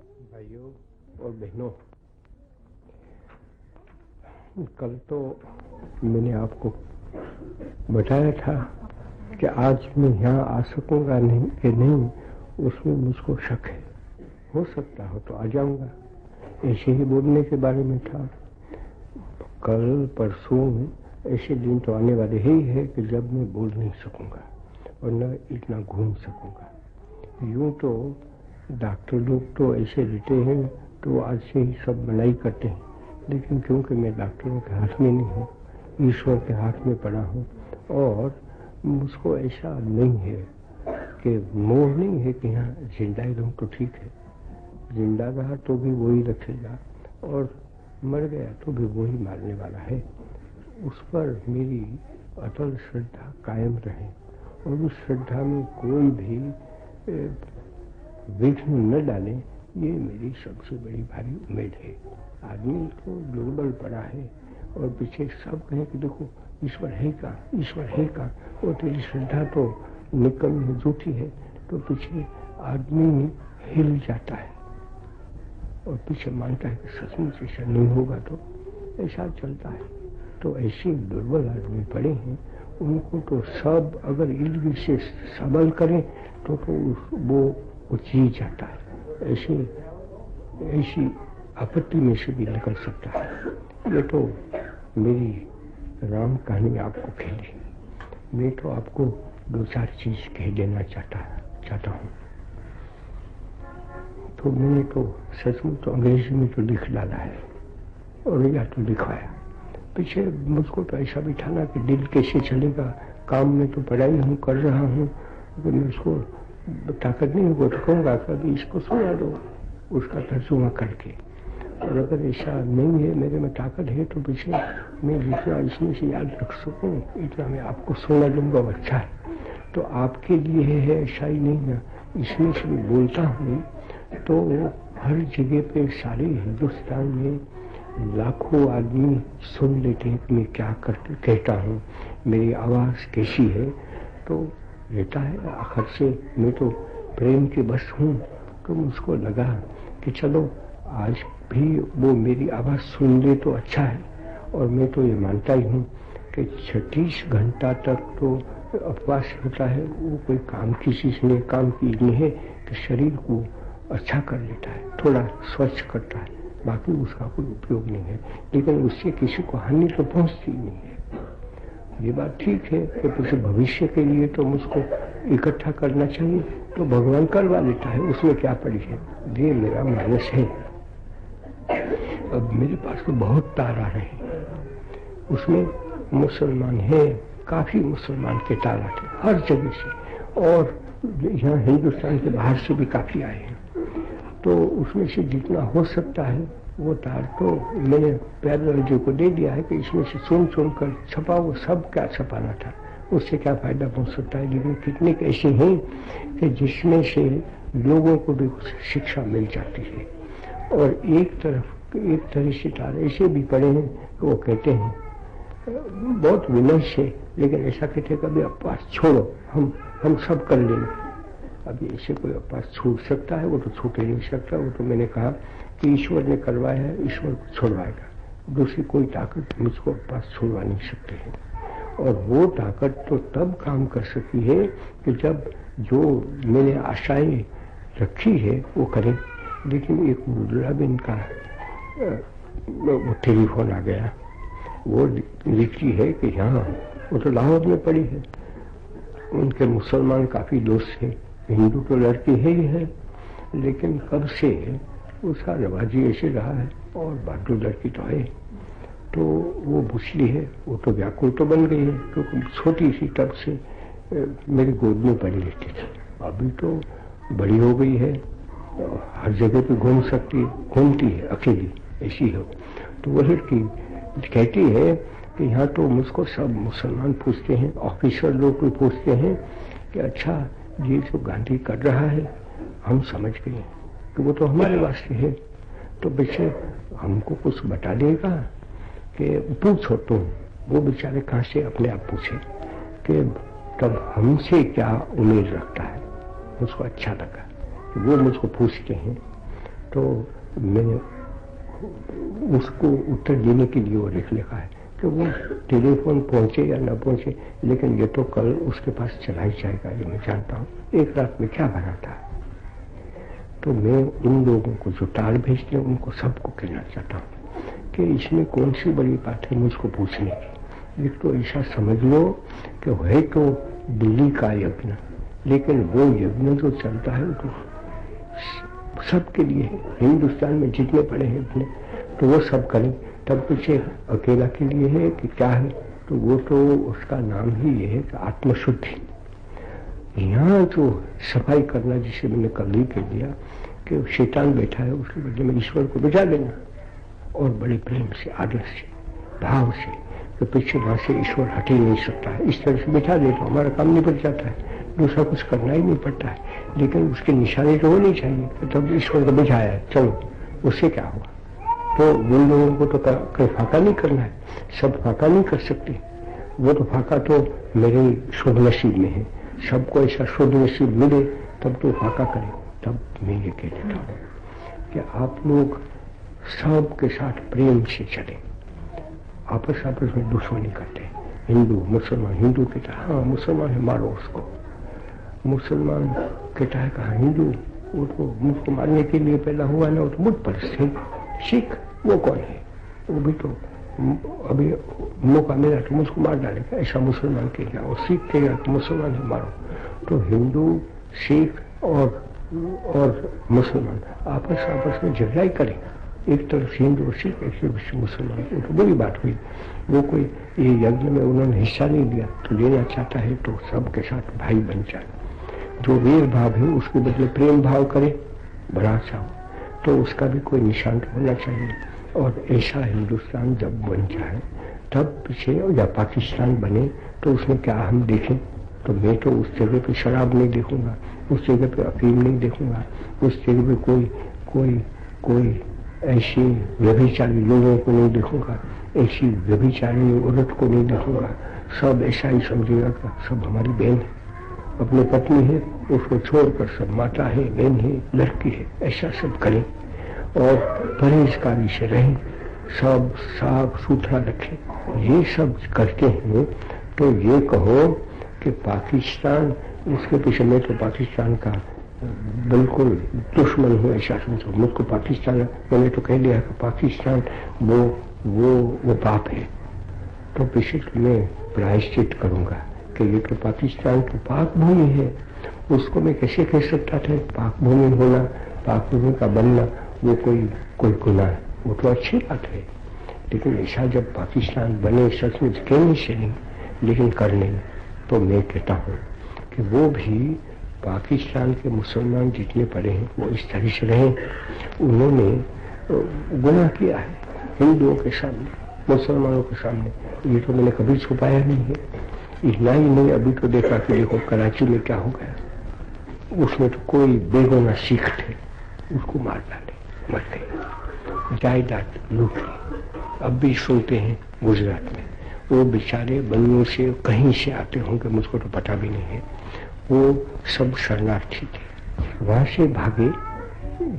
भाइयों और बहनों, कल तो मैंने आपको बताया था कि आज मैं यहाँ आ सकूंगा नहीं कि नहीं, उसमें मुझको शक है। हो सकता हो तो आ जाऊंगा, ऐसे ही बोलने के बारे में था। कल परसों ऐसे दिन तो आने वाले ही है कि जब मैं बोल नहीं सकूंगा और न इतना घूम सकूंगा। यूं तो डॉक्टर लोग तो ऐसे रहते हैं तो आज से ही सब मनाही करते हैं, लेकिन क्योंकि मैं डॉक्टरों के हाथ में नहीं हूँ, ईश्वर के हाथ में पड़ा हूँ, और मुझको ऐसा नहीं है कि मोह नहीं है कि यहाँ जिंदा ही रहूँ तो ठीक है। जिंदा रहा तो भी वही रखेगा और मर गया तो भी वही मारने वाला है। उस पर मेरी अटल श्रद्धा कायम रहे और उस श्रद्धा में कोई भी विघ्न न डाले, ये मेरी सबसे बड़ी भारी उम्मीद है। आदमी तो दुर्बल पड़ा है और पीछे सब कहें कि देखो ईश्वर है का, ईश्वर है का, और तेरी श्रद्धा तो निकम्मी झूठी है, तो पीछे आदमी हिल जाता है और पीछे मानता है कि सचमुच ऐसा नहीं होगा तो ऐसा चलता है। तो ऐसे दुर्बल आदमी पड़े हैं, उनको तो सब अगर इल्म से सबल करें तो वो जी जाता है। ऐसी आपत्ति में से भी निकल सकता है। ये तो मेरी राम कहानी आपको खेली। मैं तो आपको दो चार चीज कह देना चाहता हूँ। तो मैंने तो सचमुच तो अंग्रेजी में तो लिख डाला है और या तो लिखवाया। पीछे मुझको तो ऐसा भी था ना कि दिल कैसे चलेगा, काम में तो पढ़ाई हूँ कर रहा हूँ, अगर मैं उसको ताकत नहीं होगा तो कहूँगा कभी इसको सुना दो उसका तर्जुमा करके। और अगर ऐसा नहीं है, मेरे में ताकत है, तो पीछे मैं जितना इसमें से याद रख सकूँ इतना मैं आपको सुना दूंगा, अच्छा है। तो आपके लिए है ऐसा ही नहीं ना, इसमें से मैं बोलता हूँ तो हर जगह पे सारे हिंदुस्तान में लाखों आदमी सुन लेते हैं कि मैं क्या कहता हूँ, मेरी आवाज़ कैसी है। तो रहता है आखिर से मैं तो प्रेम के बस हूँ, तो मुझको लगा कि चलो आज भी वो मेरी आवाज़ सुन ले तो अच्छा है। और मैं तो ये मानता ही हूँ कि 36 घंटा तक तो उपवास होता है, वो कोई काम की चीज़ नहीं, काम की नहीं है कि शरीर को अच्छा कर लेता है, थोड़ा स्वच्छ करता है, बाकी उसका कोई उपयोग नहीं है, लेकिन उससे किसी को हानि तो पहुंचती नहीं है। ये बात ठीक है कि किसी भविष्य के लिए तो मुझको इकट्ठा करना चाहिए, तो भगवान करवा लेता है, उसमें क्या पड़ी है। ये मेरा मानस है। अब मेरे पास तो बहुत तार आ रहे हैं, उसमें मुसलमान हैं, काफी मुसलमान के तार आते हर जगह से, और यहाँ हिंदुस्तान के बाहर से भी काफी आए हैं। तो उसमें से जितना हो सकता है वो तार तो मैंने प्यारे जी को दे दिया है कि इसमें से चुन कर छपाओ। सब क्या छपाना था, उससे क्या फायदा पहुंच सकता है, लेकिन कितने ऐसे हैं कि जिसमें से लोगों को भी कुछ शिक्षा मिल जाती है। और एक तरह से तार ऐसे भी पड़े हैं कि वो कहते हैं, बहुत विनम्र है, लेकिन ऐसा कहते हैं कभी अपवास छोड़ो, हम सब कर लेंगे। अभी ऐसे कोई अपवास छूट सकता है, वो तो छूट ही नहीं सकता। वो तो मैंने कहा कि ईश्वर ने करवाया है, ईश्वर को छोड़वाएगा, दूसरी कोई ताकत मुझको अपवास छोड़वा नहीं सकती है। और वो ताकत तो तब काम कर सकती है कि जब जो मैंने आशाएं रखी है वो करें। लेकिन एक मुद्राबिन का वो टेलीफोन आ गया, वो लिखती है कि यहाँ, वो तो लाहौर में पड़ी है, उनके मुसलमान काफी दोस्त हैं, हिंदू तो लड़की है ही है, लेकिन कब से उसका नवाजी ऐसे रहा है और बाटू लड़की तो है। तो वो बुछली है, वो तो व्याकुल तो बन गई है, क्योंकि छोटी सी तब से मेरी गोद में पड़ी रहती थी, अभी तो बड़ी हो गई है, हर जगह पे घूमती है अकेली, ऐसी हो। तो वो लड़की कहती है कि यहाँ तो मुझको सब मुसलमान पूछते हैं, ऑफिसर लोग भी पूछते हैं कि अच्छा ये जो गांधी कर रहा है हम समझ गए कि वो तो हमारे वास्ते है, तो बच्चे हमको कुछ बता देगा कि पूछो तुम। वो बेचारे कहाँ से अपने आप पूछे कि तब हमसे क्या उम्मीद रखता है। मुझको अच्छा लगा कि वो मुझको पूछते हैं। तो मैंने उसको उत्तर देने के लिए वो लिख लिखा है कि वो टेलीफोन पहुंचे या न पहुंचे, लेकिन ये तो कल उसके पास चला ही जाएगा, ये मैं जानता हूँ। एक रात में क्या भरा था। तो मैं उन लोगों को जो तार भेजते हैं उनको सबको कहना चाहता हूँ कि इसमें कौन सी बड़ी बात है मुझको पूछने की। एक तो ऐसा समझ लो कि है तो दिल्ली का यज्ञ, लेकिन वो यज्ञ जो चलता है तो सबके लिए है। हिंदुस्तान में जितने पड़े हैं उतने तो वो सब करें, तब पीछे अकेला के लिए है कि क्या है। तो वो तो उसका नाम ही ये है कि आत्मशुद्धि। यहाँ जो सफाई करना जिसे मैंने कल ही कह दिया कि शैतान बैठा है, उसके बदले में ईश्वर को बचा देना और बड़े प्रेम से, आदर से, भाव से, तो पीछे वहां से ईश्वर हट ही नहीं सकता है। इस तरह से बिठा दे तो हमारा काम निपट जाता है, दूसरा कुछ करना ही नहीं पड़ता है। लेकिन उसके निशाने तो होने चाहिए कि तब ईश्वर को बिठाया है, चलो उससे क्या होगा। तो उन लोगों को तो कोई फाका नहीं करना है, सब फाका नहीं कर सकते। वो तो फाका तो मेरे शुभ नसीब में है, सबको ऐसा शुभ नसीब मिले तब तो फाका करे। तब मैं ये कह देता हूँ कि आप लोग सबके साथ प्रेम से चले, आपस में दुश्मनी करते। हिंदू मुसलमान, हिंदू कहता है हाँ मुसलमान है मारो उसको, मुसलमान कहता है कहा हिंदू, वो तो मुझको मारने के लिए पैदा हुआ ना, वो तो मुझ पर से। सिख वो कौन है, वो भी तो अभी मौका मिला तो मुझको मार डालेगा, ऐसा मुसलमान कहेगा। और सिख कहेगा तो मुसलमान है मारो। तो हिंदू, सिख और मुसलमान आपस में झगड़ा ही करेगा। एक तरफ से हिंदू और सिख, एक तरफ से मुसलमान। वो तो बड़ी बात हुई। वो कोई ये यज्ञ में उन्होंने हिस्सा नहीं लिया तो लेना चाहता है तो सबके साथ भाई बन जाए। जो वीर भाव है उसके बदले प्रेम भाव करे, बड़ा चाहो तो उसका भी कोई निशान होना चाहिए। और ऐसा हिंदुस्तान जब बन जाए तब पीछे, या पाकिस्तान बने तो उसमें क्या हम देखें। तो मैं तो उस जगह पे शराब नहीं देखूंगा, उस जगह पे अफीम नहीं देखूंगा, उस जगह पे कोई ऐसी व्यभिचारी लोगों को नहीं देखूंगा, ऐसी व्यभिचारी औरत को नहीं देखूंगा। सब ऐसा ही समझेगा कि सब हमारी बहन है, अपनी पत्नी है, उसको छोड़कर सब माता है, बहन है, लड़की है, ऐसा सब करें। और परहेजगारी से रहें, सब साफ सुथरा रखें। ये सब करते हैं तो ये कहो कि पाकिस्तान, उसके पीछे मैं तो पाकिस्तान का बिल्कुल दुश्मन हूँ ऐसा समझो। मुझको पाकिस्तान, मैंने तो कह दिया कि पाकिस्तान वो पाप है। तो पीछे मैं प्रायश्चित करूंगा कि ये तो पाकिस्तान की पाक भूमि है, उसको मैं कैसे कह सकता था पाक भूमि होना, पाक भूमि का बनना वो कोई गुनाह है। वो तो अच्छी बात है, लेकिन ऐसा जब पाकिस्तान बने सचमुच कहने से नहीं लेकिन करने, तो मैं कहता हूँ कि वो भी पाकिस्तान के मुसलमान जितने पड़े हैं वो इस तरह से रहे। उन्होंने गुनाह किया है हिंदुओं के सामने, मुसलमानों के सामने। ये तो मैंने कभी छुपाया नहीं है। इतना ही नहीं, अभी तो देखा कि देखो कराची में क्या हो गया, उसमें तो कोई बेगुनाह सिख थे, उसको मार डाले, मर गए, जायदाद लूट ली। अब भी सुनते हैं गुजरात में, वो बेचारे बनियों से कहीं से आते होंगे, मुझको तो पता भी नहीं है। वो सब शरणार्थी थे, वहां से भागे,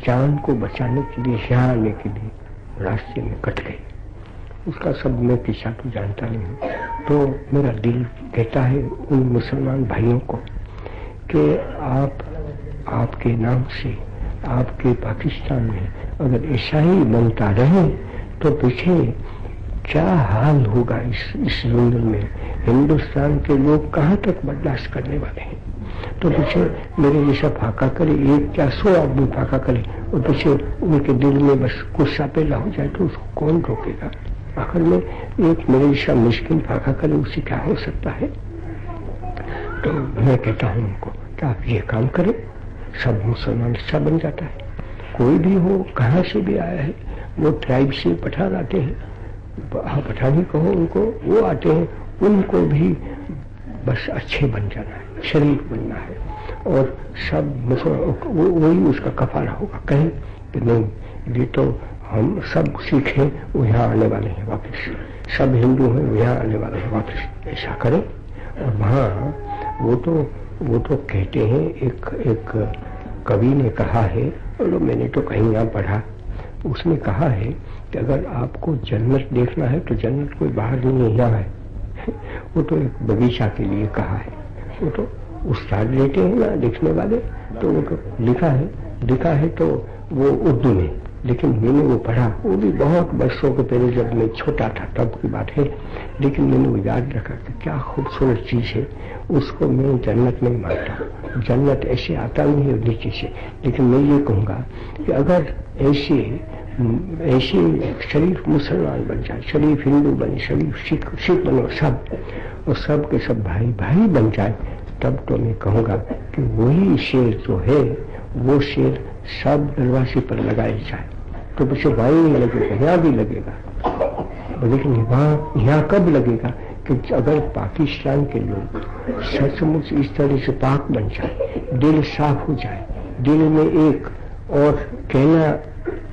जान को बचाने के लिए, यहाँ आने के लिए रास्ते में कट गए। उसका सब मैं किस्सा तो जानता नहीं हूँ। तो मेरा दिल कहता है उन मुसलमान भाइयों को कि आपके नाम से आपके पाकिस्तान में अगर ऐसा ही बनता रहे तो पीछे क्या हाल होगा इस जंगल में। हिंदुस्तान के लोग कहाँ तक बर्दाश्त करने वाले हैं। तो पीछे मेरे जैसा फाका करे, एक क्या 100 आदमी फाका करे और पीछे उनके दिल में बस गुस्सा पैदा हो जाए तो उसको कौन रोकेगा। आखिर में एक मेरे जैसा मुश्किल फाका करे, उससे क्या हो सकता है। तो मैं कहता हूँ उनको कि आप ये काम करें, सब मुसलमान अच्छा बन जाता है। कोई भी हो, कहाँ से भी आया है, वो ट्राइब से पठान आते हैं, पठानी कहो उनको, वो आते हैं, उनको भी बस अच्छे बन जाना है, शरीफ बनना है। और सब मुसलमान वही उसका कफारा होगा। कहें कि नहीं ये तो हम सब सिख हैं, वो यहाँ आने वाले हैं वापस, सब हिंदू हैं वो यहाँ आने वाले हैं वापस, ऐसा करें। और वहाँ वो तो कहते हैं एक कवि ने कहा है, और मैंने तो कहीं यहाँ पढ़ा, उसने कहा है कि अगर आपको जन्नत देखना है तो जन्नत कोई बाहर नहीं है, यहाँ है। वो तो एक बगीचा के लिए कहा है, वो तो उस्ताद लेते हैं ना लिखने वाले, तो वो तो लिखा है तो वो उर्दू में, लेकिन मैंने वो पढ़ा, वो भी बहुत वर्षों के पहले जब मैं छोटा था तब की बात है, लेकिन मैंने वो याद रखा कि क्या खूबसूरत चीज है, उसको मैं जन्नत नहीं मानता। जन्नत ऐसे आता नहीं है नीचे से, लेकिन मैं ये कहूँगा कि अगर ऐसे शरीफ मुसलमान बन जाए, शरीफ हिंदू बने, शरीफ सिख बनो, सब और सब के सब भाई भाई बन जाए, तब तो मैं कहूँगा कि वही शेर जो है वो शेर सब दरवाजे पर लगाए जाए, तो पीछे वहीं नहीं लगेगा, यहाँ भी लगेगा। लेकिन यहाँ कब लगेगा कि अगर पाकिस्तान के लोग सचमुच इस तरह से पाक बन जाए, दिल साफ हो जाए, दिल में एक और कहना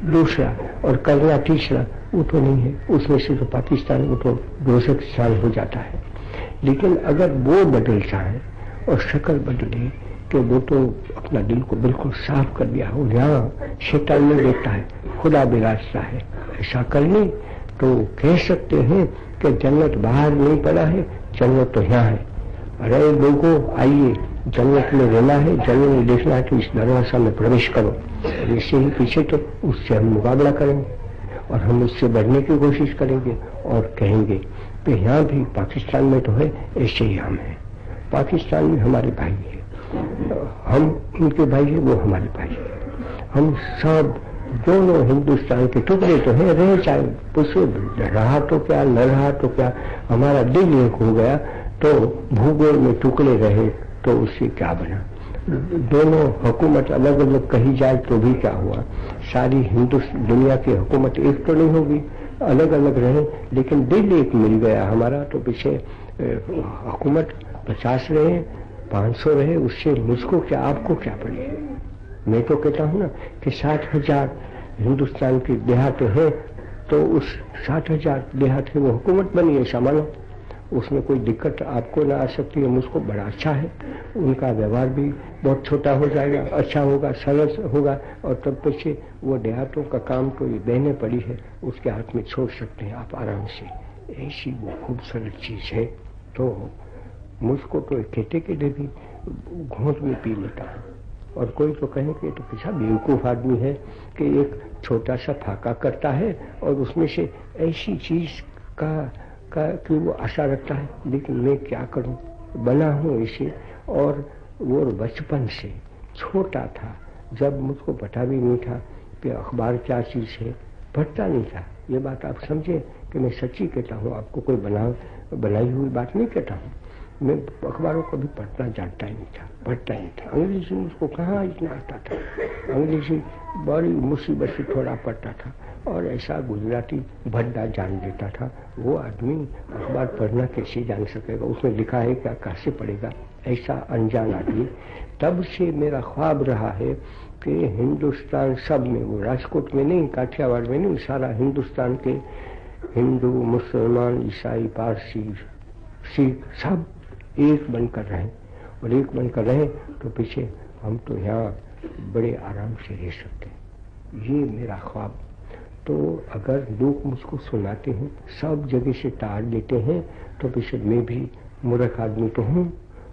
दूसरा और करना तीसरा, वो तो नहीं है, उसमें से तो पाकिस्तान वो तो दोज़ख हो जाता है। लेकिन अगर वो बदल जाए और शक्ल बदले कि वो तो अपना दिल को बिल्कुल साफ कर दिया हो, यहाँ शैतान नहीं देखता है, खुदा विराजता है, ऐसा कर ले तो कह सकते हैं कि जन्नत बाहर नहीं पड़ा है, जन्नत तो यहाँ है। अरे लोगों आइए, जन्नत में रहना है, जन्नत में देखना है तो इस दरवाजा में प्रवेश करो, और इससे ही पीछे तो उससे हम मुकाबला करेंगे और हम उससे बढ़ने की कोशिश करेंगे और कहेंगे कि यहाँ भी पाकिस्तान में तो है, ऐसे ही हम हैं। पाकिस्तान में हमारे भाई है, हम उनके भाई है, वो हमारे भाई है, हम सब दोनों हिंदुस्तान के टुकड़े तो हैं, रह चाहे उससे रहा तो क्या, न रहा तो क्या, हमारा दिल एक हो गया तो भूगोल में टुकड़े रहे तो उससे क्या बना। दोनों हुकूमत अलग अलग कही जाए तो भी क्या हुआ, सारी दुनिया की हुकूमत एक तो नहीं होगी, अलग अलग रहे, लेकिन दिल एक मिल गया हमारा, तो पीछे हुकूमत 50 रहे 500 रहे, उससे मुझको क्या आपको क्या पड़ी। मैं तो कहता हूँ ना कि 60,000 हिंदुस्तान की देहात है, तो उस 60,000 देहात है वो हुकूमत बनी है, सामानो उसमें कोई दिक्कत आपको ना आ सकती है, मुझको बड़ा अच्छा है। उनका व्यवहार भी बहुत छोटा हो जाएगा, अच्छा होगा, सरल होगा, और तब पीछे वो देहातों का काम तो ये बहने पड़ी है उसके हाथ में छोड़ सकते हैं आप आराम से। ऐसी वो खूबसूरत चीज है, तो मुझको तो कहते के लिए भी घोंट में पी लेता हूँ। और कोई तो कहे कि तो किसा बेवकूफ आदमी है कि एक छोटा सा फाका करता है और उसमें से ऐसी चीज कि वो आशा रखता है, लेकिन मैं क्या करूं, बना हूं इसे। और वो बचपन से छोटा था जब मुझको पता भी नहीं था कि अखबार क्या चीज है, पढ़ता नहीं था। ये बात आप समझे कि मैं सच्ची कहता हूँ आपको, कोई बनाई हुई बात नहीं कहता हूँ। मैं अखबारों को भी पढ़ना जानता ही नहीं था, पढ़ता ही नहीं था। अंग्रेजी मुझको कहाँ इतना आता था, अंग्रेजी बड़ी मुसीबत से थोड़ा पढ़ता था, और ऐसा गुजराती भद्दा जान लेता था। वो आदमी अखबार पढ़ना कैसे जान सकेगा, उसमें लिखा है क्या, कैसे पढ़ेगा, ऐसा अनजान आदमी। तब से मेरा ख्वाब रहा है कि हिंदुस्तान सब में, वो राजकोट में नहीं, काठियावाड़ में नहीं, सारा हिंदुस्तान के हिंदू, मुसलमान, ईसाई, पारसी, सिख सब एक बनकर रहें, और एक बनकर रहें तो पीछे हम तो यहाँ बड़े आराम से रह सकते हैं। ये मेरा ख्वाब। तो अगर लोग मुझको सुनाते हैं, सब जगह से तार लेते हैं, तो पीछे मैं भी मूर्ख आदमी तो हूँ,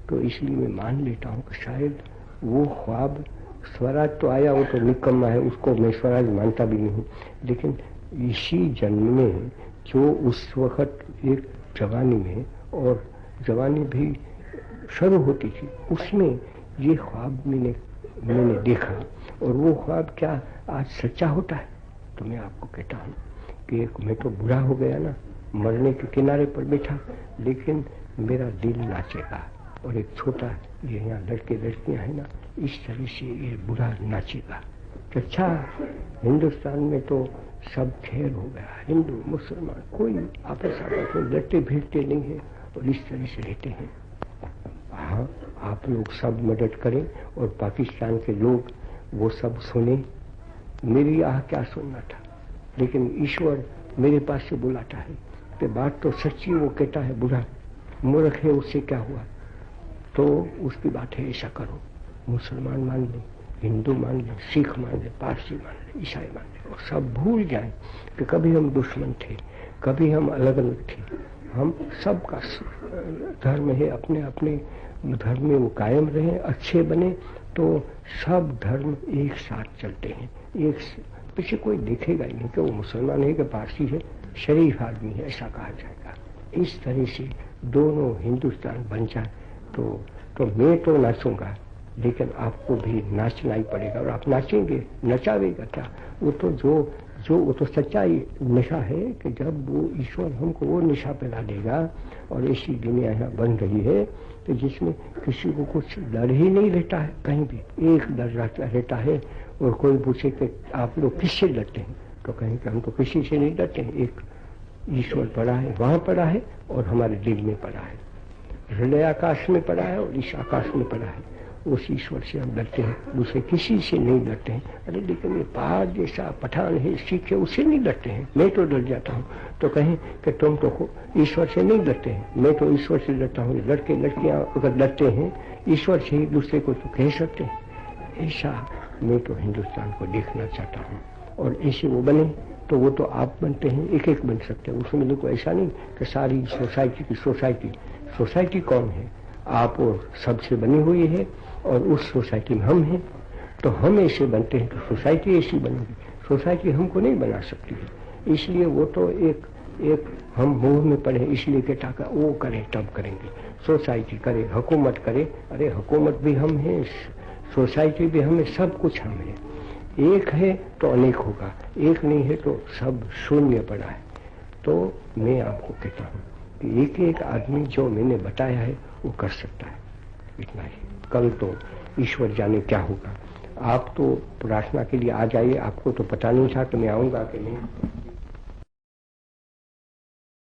तो इसलिए मैं मान लेता हूँ कि शायद वो ख्वाब, स्वराज तो आया, वो तो निकम्मा है, उसको मैं स्वराज मानता भी नहीं, लेकिन इसी जन्म में जो उस वक्त एक जवानी में, और जवानी भी शुरू होती थी, उसमें ये ख्वाब मैंने देखा। और वो ख्वाब क्या आज सच्चा होता है? तो मैं आपको कहता हूँ कि एक मैं तो बुरा हो गया ना, मरने के किनारे पर बैठा, लेकिन मेरा दिल नाचेगा, और एक छोटा ये यहाँ लड़के लड़कियाँ हैं ना, इस तरह से ये बुरा नाचेगा। अच्छा, हिंदुस्तान में तो सब खैर हो गया, हिंदू मुसलमान कोई आपस में लड़ते भिड़ते नहीं है, और इस तरह से रहते हैं। हाँ, आप लोग सब मदद करें, और पाकिस्तान के लोग वो सब सुने। मेरी आह क्या सुनना था, लेकिन ईश्वर मेरे पास से बुलाता है कि बात तो सच्ची, वो कहता है बुरा मूर्ख है, उससे क्या हुआ, तो उसकी बात है ऐसा करो, मुसलमान मान ले, हिंदू मान लें, सिख मान लें, पारसी मान लें, ईसाई मान लें, और सब भूल जाएं कि कभी हम दुश्मन थे, कभी हम अलग अलग थे। हम सबका धर्म है, अपने अपने धर्म में वो कायम रहे, अच्छे बने तो सब धर्म एक साथ चलते हैं। एक पीछे कोई देखेगा ही नहीं कि वो मुसलमान है कि पारसी है, शरीफ आदमी है, ऐसा कहा जाएगा। इस तरह से दोनों हिंदुस्तान बन जाए तो मैं तो नाचूंगा, लेकिन आपको भी नाचना ही पड़ेगा। और आप नाचेंगे, नचावेगा क्या? वो तो वो तो सच्चाई नशा है कि जब वो ईश्वर हमको वो नशा पिला देगा, और ऐसी दुनिया यहाँ बन रही है तो जिसमें किसी को कुछ डर ही नहीं रहता है, कहीं भी एक डर रहता है। और कोई पूछे कि आप लोग किससे डरते हैं, तो कहें कि हम तो किसी से नहीं डरते हैं, एक ईश्वर पड़ा है, वहां पड़ा है और हमारे दिल में पड़ा है, हृदय आकाश में पड़ा है और इस आकाश में पड़ा है। उस ईश्वर से हम डरते हैं, दूसरे किसी से नहीं डरते हैं। अरे लेकिन ये बाहर जैसा पठान है, सिख है, उससे नहीं डरते हैं, मैं तो डर जाता हूँ। तो कहें कि तुम तो ईश्वर से नहीं डरते हैं, मैं तो ईश्वर से डरता हूँ। लड़के लड़कियाँ अगर डरते हैं ईश्वर से ही, दूसरे को तो कह सकते हैं। ऐसा मैं तो हिंदुस्तान को देखना चाहता हूँ, और ऐसे वो बने तो वो तो आप बनते हैं, एक एक बन सकते हैं। उसमें देखो ऐसा नहीं कि सारी सोसाइटी की सोसाइटी कौन है? आप और सबसे बनी हुई है, और उस सोसाइटी में हम हैं, तो हम ऐसे बनते हैं तो सोसाइटी ऐसी बनेगी। सोसाइटी हमको नहीं बना सकती है, इसलिए वो तो एक हम मुंह में पड़े, इसलिए कि टाका वो करें तब करेंगे। सोसाइटी करे, हुकूमत करे, अरे हुकूमत भी हम हैं, सोसाइटी भी हम है, सब कुछ हम है। एक है तो अनेक होगा, एक नहीं है तो सब शून्य पड़ा है। तो मैं आपको कहता हूँ कि एक एक आदमी जो मैंने बताया है वो कर सकता है, इतना ही। कल तो ईश्वर जाने क्या होगा। आप तो प्रार्थना के लिए आ जाइए, आपको तो पता नहीं था कि मैं आऊंगा कि नहीं।